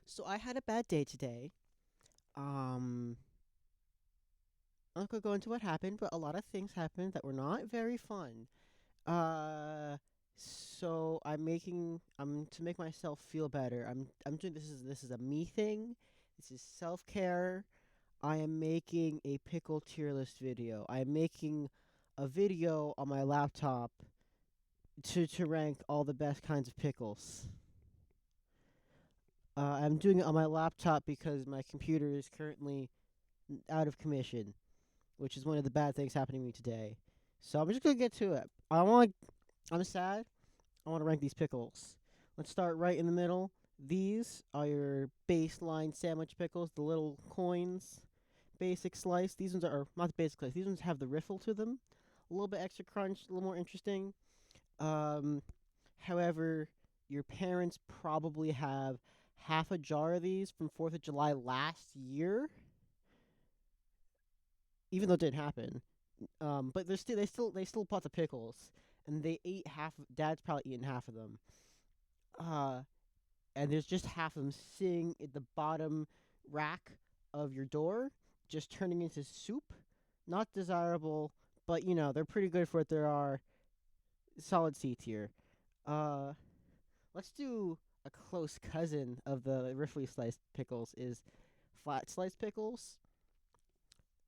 So I had a bad day today. Um, I'm not gonna go into what happened, but a lot of things happened that were not very fun. Uh, so I'm to make myself feel better. I'm doing this is a me thing. This is self care. I am making a pickle tier list video. I am making a video on my laptop to rank all the best kinds of pickles. I'm doing it on my laptop because my computer is currently out of commission, which is one of the bad things happening to me today. So I'm just gonna get to it. I'm sad. I want to rank these pickles. Let's start right in the middle. These are your baseline sandwich pickles, the little coins, basic slice. These ones are not the basic slice. These ones have the riffle to them, a little bit extra crunch, a little more interesting. Um, However, your parents probably have half a jar of these from 4th of July last year, even though it didn't happen. But they still bought the pickles, and they ate half. Dad's probably eaten half of them. Uh, and there's just half of them sitting at the bottom rack of your door, just turning into soup. Not desirable, but they're pretty good for what there are. Solid C tier. Uh, let's do a close cousin of the Riffly sliced pickles is flat sliced pickles.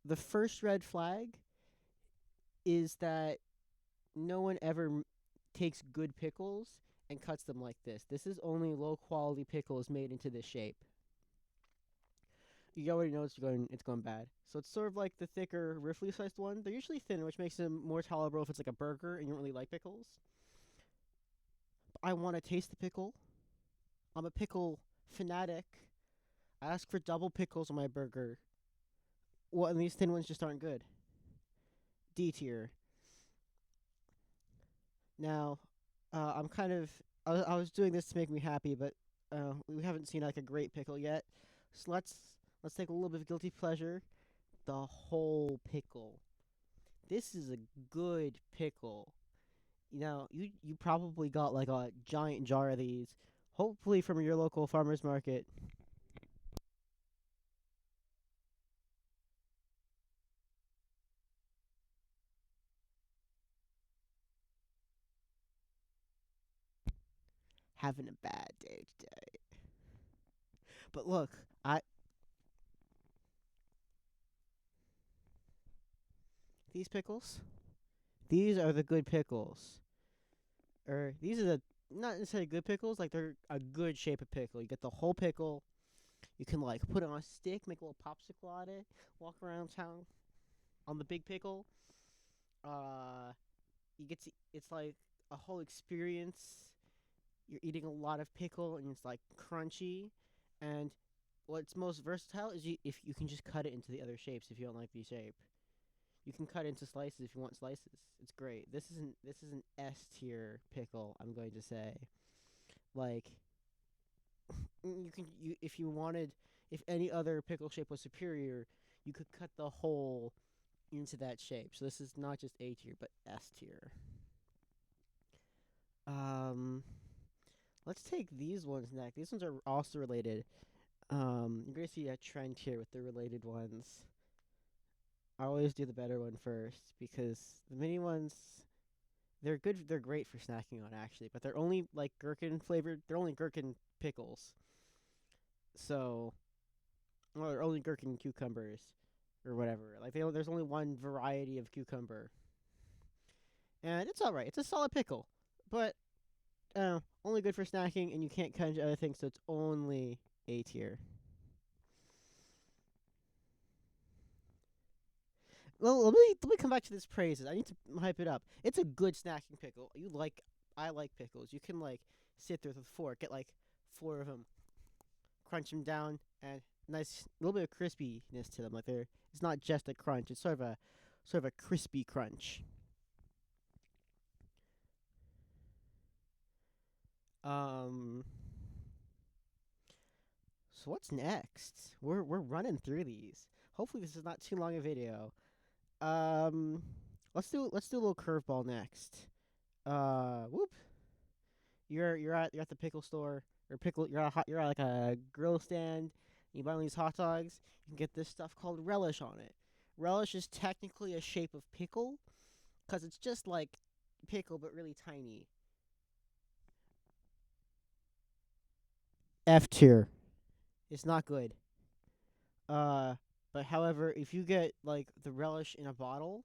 The first red flag is that no one ever takes good pickles and cuts them like this. This is only low quality pickles made into this shape. You already know it's going bad. So it's sort of like the thicker, riffly sliced one. They're usually thinner, which makes them more tolerable if it's like a burger and you don't really like pickles. But I want to taste the pickle. I'm a pickle fanatic. I ask for double pickles on my burger. Well, and these thin ones just aren't good. D tier. Now, I'm kind of I was doing this to make me happy, but we haven't seen like a great pickle yet. So let's take a little bit of guilty pleasure. The whole pickle. This is a good pickle. You probably got like a giant jar of these, hopefully from your local farmers market. Having a bad day today. But look, I these pickles. These are the good pickles. Or these are the not necessarily good pickles. Like they're a good shape of pickle. You get the whole pickle. You can like put it on a stick, make a little popsicle on it, walk around town on the big pickle. Uh, you get to. It's like a whole experience. You're eating a lot of pickle, and it's like crunchy. And what's most versatile is if you can just cut it into the other shapes if you don't like the shape. You can cut into slices if you want slices. It's great. This is an S tier pickle. I'm going to say, like, if you wanted, if any other pickle shape was superior, you could cut the whole into that shape. So this is not just A tier but S tier. Um, let's take these ones next. These ones are also related. You're gonna see a trend here with the related ones. I always do the better one first because the mini ones they're good. They're great for snacking on actually, but they're only like gherkin flavored. They're only gherkin pickles. So, or they're only gherkin cucumbers or whatever. Like there's only one variety of cucumber, and it's all right. It's a solid pickle, but only good for snacking, and you can't cut into other things, so it's only A tier. Well, let me come back to this praises. I need to hype it up. It's a good snacking pickle. I like pickles. You can like sit there with a fork, get like four of them, crunch them down, and nice little bit of crispiness to them. Like it's not just a crunch. It's sort of a crispy crunch. Um. So what's next? We're running through these. Hopefully this is not too long a video. Um. Let's do a little curveball next. Whoop. You're at the pickle store or pickle. You're at like a grill stand. You buy one of these hot dogs. You can get this stuff called relish on it. Relish is technically a shape of pickle, cause it's just like pickle but really tiny. F tier. It's not good. Uh, but however, if you get like the relish in a bottle,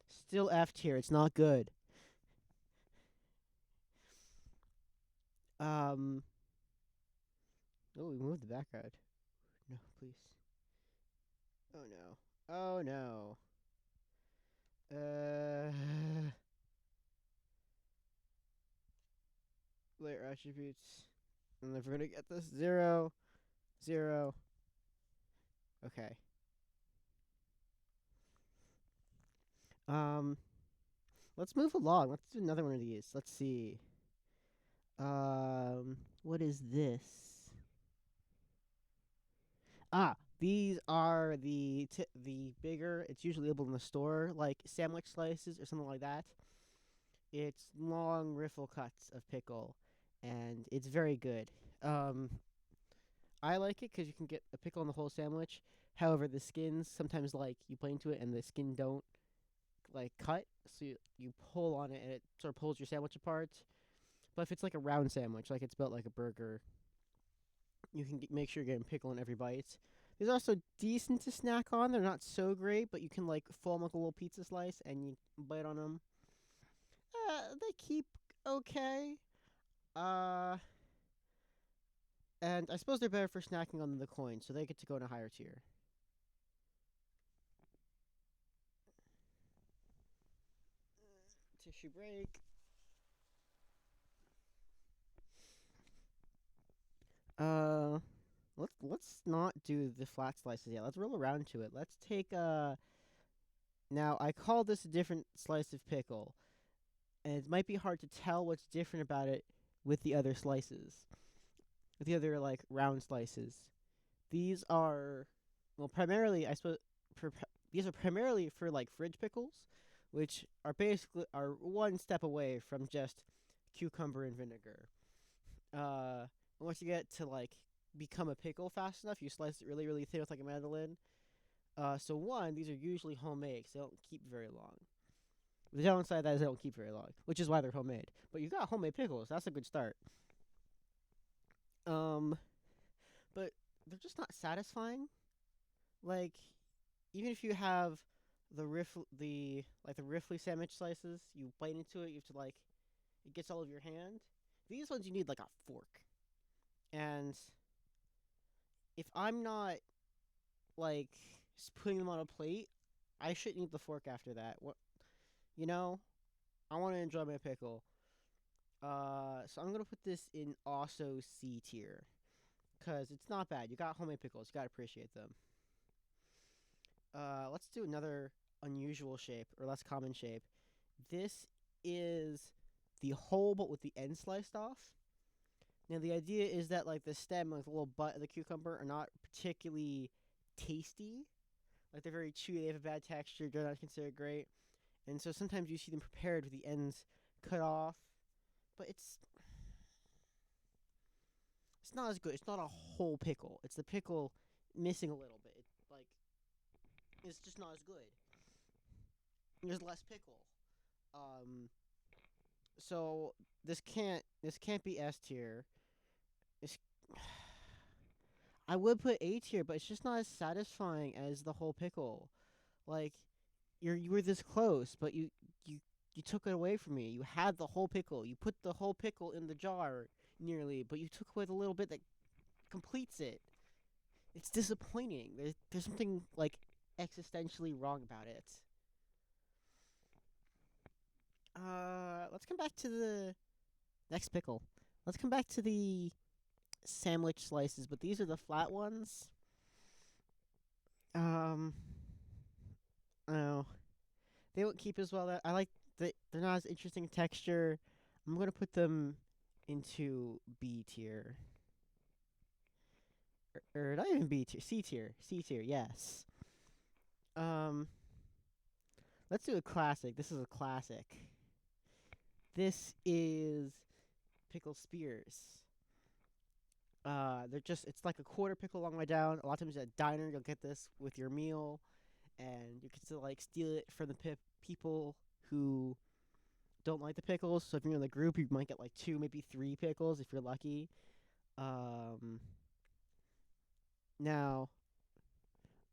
still F tier. It's not good. Um. Oh, we moved the background. No, please. Oh no. Oh no. Uh. Layer attributes. And if we're gonna get this 0, 0. Okay. Um. Let's move along. Let's do another one of these. Let's see. What is this? Ah, these are the bigger. It's usually labeled in the store, like sandwich slices or something like that. It's long riffle cuts of pickle, and it's very good. Um, I like it because you can get a pickle on the whole sandwich. However, the skins sometimes like you bite into it and the skin don't like cut, so you pull on it and it sort of pulls your sandwich apart. But if it's like a round sandwich, like it's built like a burger, you can make sure you're getting pickle in every bite. These are also decent to snack on. They're not so great, but you can like fold them like a little pizza slice and you bite on them. They keep okay. Uh, and I suppose they're better for snacking on than the coin, so they get to go in a higher tier. Tissue break. Uh, let's not do the flat slices yet. Let's roll around to it. Let's take Now I call this a different slice of pickle, and it might be hard to tell what's different about it with the other slices, with the other like round slices. These are, well, primarily I suppose these are primarily for like fridge pickles, which are basically are one step away from just cucumber and vinegar. Uh, Once you get to like become a pickle fast enough, you slice it really really thin with like a mandolin. So one, these are usually homemade, so they don't keep very long. The downside of that is they don't keep very long, which is why they're homemade. But you got homemade pickles. That's a good start. Um, but they're just not satisfying. Like, even if you have the riffly sandwich slices, you bite into it, you have to like it gets all over your hand. These ones you need like a fork. And if I'm not like putting them on a plate, I shouldn't eat the fork after that. What you know? I want to enjoy my pickle. So I'm gonna put this in also C tier because it's not bad. You got homemade pickles. You gotta appreciate them. Let's do another unusual shape or less common shape. This is the whole but with the end sliced off. Now the idea is that like the stem, like the little butt of the cucumber, are not particularly tasty. Like they're very chewy. They have a bad texture. They're not considered great, and so sometimes you see them prepared with the ends cut off. But it's not as good. It's not a whole pickle. It's the pickle missing a little bit. It's just not as good. There's less pickle. Um, so this can't be S tier. This I would put A tier, but it's just not as satisfying as the whole pickle. Like you were this close, but you took it away from me. You had the whole pickle. You put the whole pickle in the jar nearly, but you took away the little bit that completes it. It's disappointing. There's something like existentially wrong about it. Let's come back to the next pickle. Let's come back to the sandwich slices, but these are the flat ones. Um, oh, they don't keep as well. That I like that they're not as interesting in texture. I'm gonna put them into B tier, or not even B tier, C tier, C tier. Yes. Um, let's do a classic. This is a classic. This is pickle spears. They're just it's like a quarter pickle long way down. A lot of times at a diner you'll get this with your meal, and you can still like steal it from the people who don't like the pickles. So if you're in the group, you might get like two, maybe three pickles if you're lucky. Um, Now,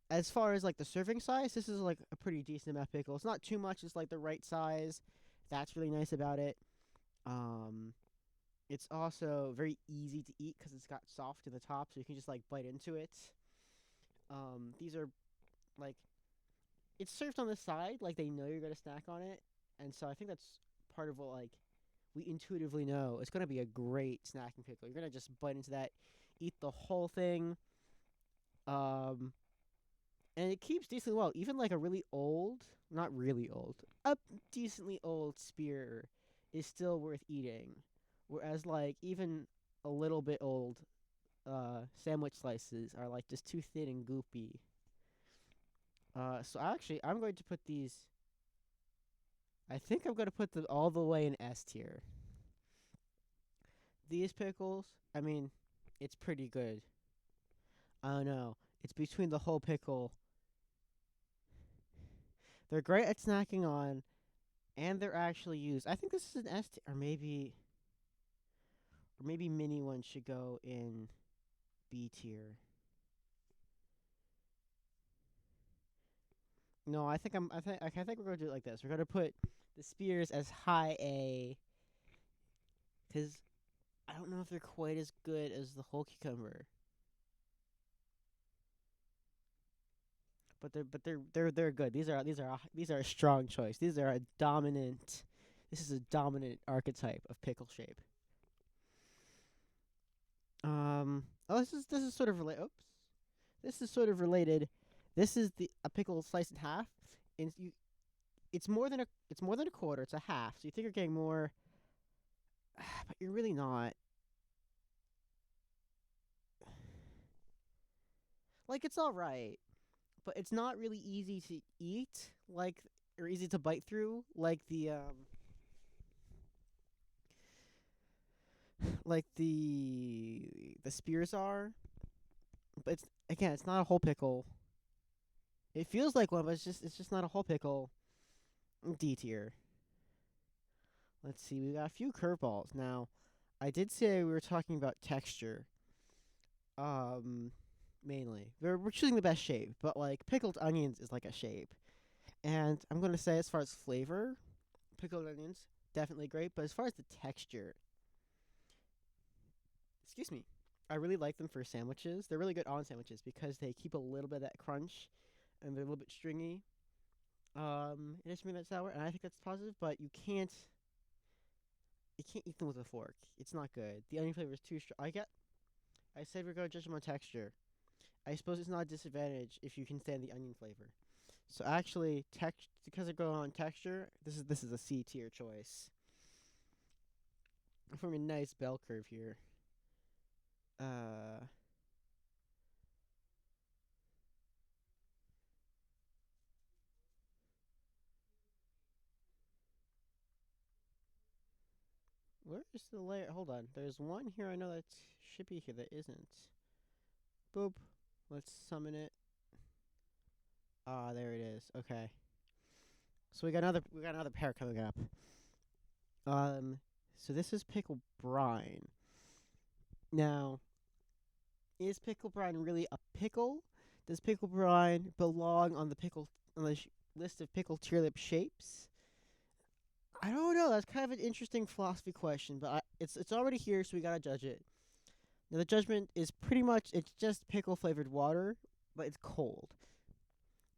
as far as like the serving size, this is like a pretty decent amount of pickle. It's not too much. It's like the right size. That's really nice about it. Um, it's also very easy to eat because it's got soft in the top, so you can just like bite into it. These are like it's served on the side, like they know you're gonna snack on it, and so I think that's part of what like we intuitively know it's gonna be a great snacking pickle. You're gonna just bite into that, eat the whole thing. Um, and it keeps decently well. Even like a really old, not really old, a decently old spear is still worth eating. Whereas like even a little bit old sandwich slices are like just too thin and goopy. So actually I'm going to put these. I think I'm going to put them all the way in S tier. These pickles, I mean, it's pretty good. I don't know. It's between the whole pickle. They're great at snacking on, and they're actually used. I think this is an S tier, or maybe mini one should go in B tier. No, I think we're gonna do it like this. We're gonna put the spears as high A, because I don't know if they're quite as good as the whole cucumber. But they're good. These are a strong choice. These are a dominant. This is a dominant archetype of pickle shape. Oh, this is sort of related. Oops. This is sort of related. This is the a pickle sliced in half, and it's more than a quarter. It's a half. So you think you're getting more, but you're really not. Like it's all right, but it's not really easy to eat. Like or easy to bite through. Like the spears are. But it's again, it's not a whole pickle. It feels like one, but it's just not a whole pickle. D tier. Let's see, we got a few curveballs. Now, I did say we were talking about texture. Um, Mainly. We're choosing the best shape, but like pickled onions is like a shape. And I'm gonna say as far as flavor, pickled onions definitely great. But as far as the texture, excuse me, I really like them for sandwiches. They're really good on sandwiches because they keep a little bit of that crunch, and they're a little bit stringy. It doesn't mean that sour, and I think that's positive. But you can't eat them with a fork. It's not good. The onion flavor is too strong. I said we're gonna judge them on texture. I suppose it's not a disadvantage if you can stand the onion flavor. So actually, because I go on texture, this is a C tier choice. I'm forming a nice bell curve here. Uh, where is the layer? Hold on. There's one here I know that should be here that isn't. Boop. Let's summon it. Ah, there it is. Okay. So we got another pair coming up. Um, so this is pickle brine. Now, is pickle brine really a pickle? Does pickle brine belong on the list of pickle tier lip shapes? I don't know. That's kind of an interesting philosophy question, but it's already here, so we gotta judge it. Now the judgment is pretty much it's just pickle flavored water, but it's cold.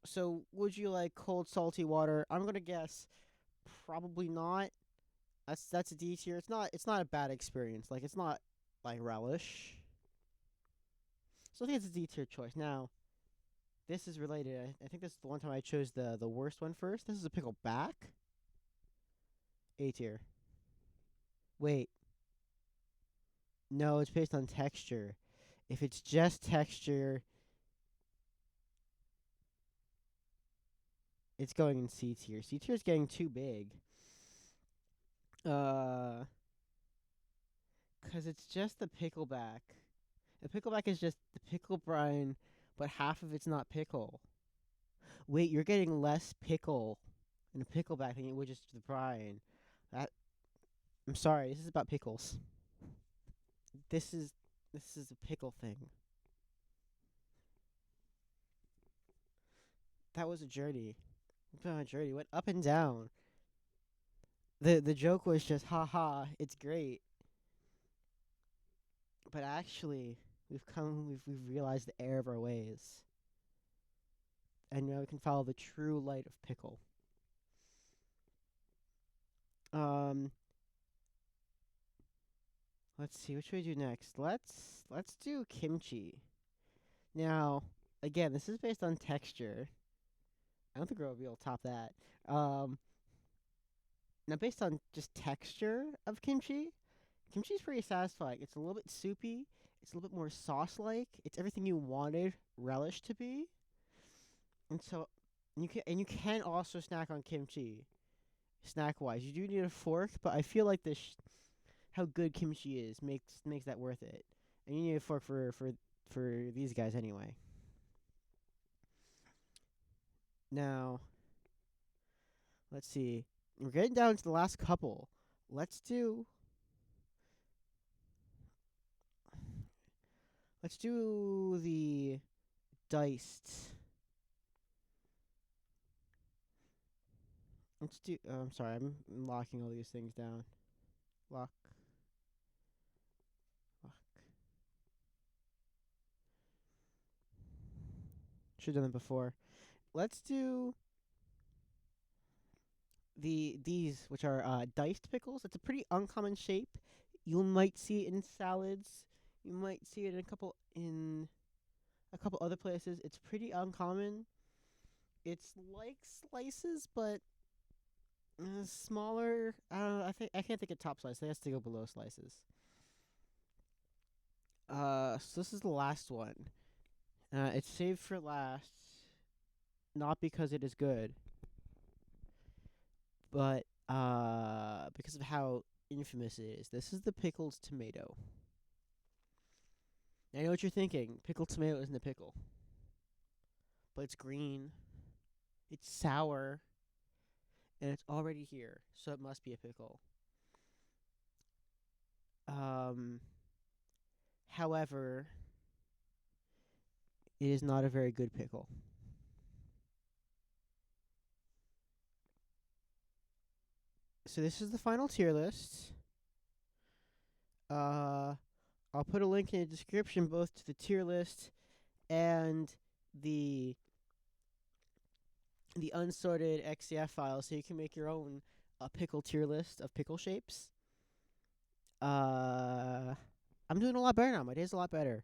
So would you like cold salty water? I'm gonna guess probably not. That's a D tier. It's not a bad experience. Like it's not like relish. So I think it's a D tier choice. Now this is related. I think this is the one time I chose the worst one first. This is a pickle back. A tier. Wait, no, it's based on texture. If it's just texture, it's going in C tier. C tier is getting too big. Uh, cause it's just the pickleback. A pickleback is just the pickle brine, but half of it's not pickle. Wait, you're getting less pickle in a pickleback than you would just the brine. That I'm sorry. This is about pickles. This is this is a pickle thing. That was a journey. A journey went up and down. The joke was just haha, it's great. But actually, we've realized the error of our ways. And now we can follow the true light of pickle. Um let's see, what should we do next? Let's do kimchi. Now, again, this is based on texture. I don't think we'll be able to top that. Um Now based on just texture of kimchi, kimchi is pretty satisfying. It's a little bit soupy. It's a little bit more sauce-like. It's everything you wanted relish to be. And so you can also snack on kimchi, snack-wise. You do need a fork, but I feel like how good kimchi is makes that worth it. And you need a fork for these guys anyway. Now, let's see. We're getting down to the last couple. Let's do let's do the diced. Let's do. Oh, I'm sorry. I'm locking all these things down. Lock. Lock. Should have done it before. Let's do these, which are diced pickles. It's a pretty uncommon shape. You might see it in salads. You might see it in a couple other places. It's pretty uncommon. It's like slices, but smaller. I don't know. I can't think of top slice. It has to go below slices. So this is the last one. It's saved for last, not because it is good, but because of how infamous it is. This is the Pickles tomato. Now, I know what you're thinking. Pickled tomato isn't a pickle, but it's green, it's sour, and it's already here, so it must be a pickle. Um, However, it is not a very good pickle. So this is the final tier list. Uh, I'll put a link in the description both to the tier list and the the unsorted XCF file, so you can make your own pickle tier list of pickle shapes. Uh, I'm doing a lot better now. My day's a lot better.